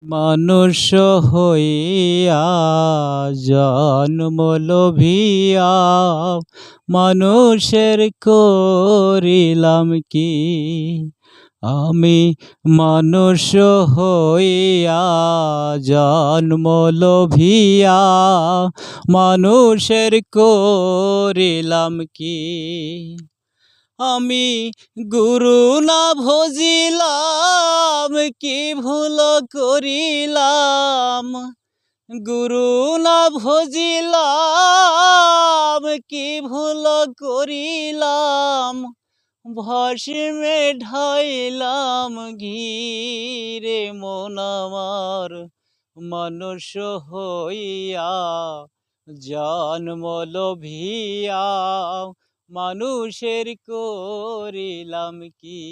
মানুষ হইয়া জন্ম লোভিয়া মানুষের করিলাম কি। আমি মানুষ হইয়া জন্ম লোভিয়া মানুষের করিলাম কি। আমি গুরু না ভজিলাম কি ভুল করিলাম। গুরু না ভজিলাম কি ভুল করিলাম। ভস্মে ঢাইলাম ঘিরে মন আমার মানুষ হইয়া জন্ম লোভিয়া মানুষের করিলাম কি।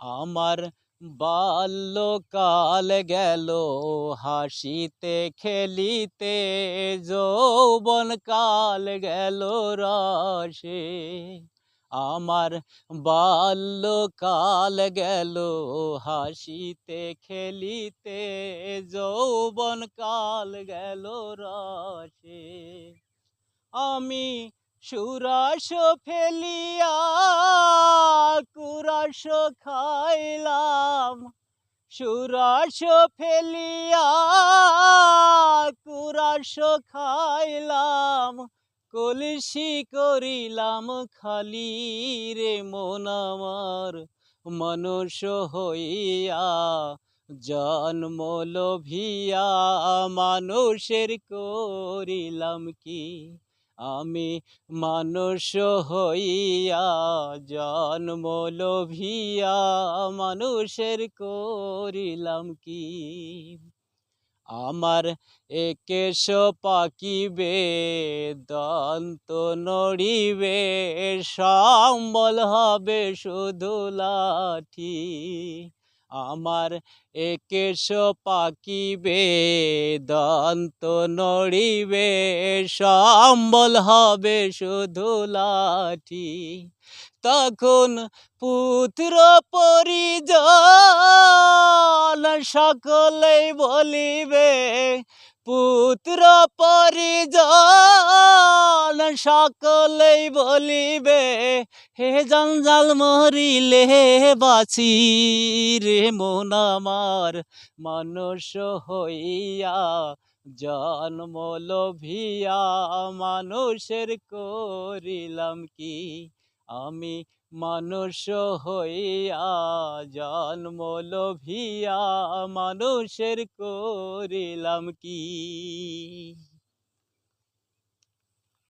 আমার বাল্যকাল গেল হাসিতে খেলিতে, যৌবন কাল গেল রসে। আমার বাল্যকাল গেল হাসিতে খেলিতে, যৌবন কাল গেল রসে। আমি সুরাস ফেলিয়া কুরাস খাইলাম। সুরাস ফেলিয়া কুরাস খাইলাম। কলসি করিলাম খালি রে মন আমার মানুষ হইয়া জন্ম লোভিয়া মানুষের করিলাম কি। আমি মানুষ হইয়া জন্ম লোভিয়া মানুষের করিলাম কি। আমার কেশ পাকিবে দন্ত নড়িবে, সম্বল হবে শুধু লাঠি। আমার কেশ পাকিবে দন্ত নড়িবে, সম্বল হবে শুধু লাঠি। তখন পুত্র পরিজন সকলেই বলিবে, পুত্র পরিজন সকলেই বলিবে, হে জঞ্জাল মরিলে বাঁচি রে মন আমার মানুষ হইয়া জন্ম লোভিয়া মানুষের করিলাম কি। আমি মানুষ হইয়া জন্ম লোভিয়া মানুষের করিলাম কি।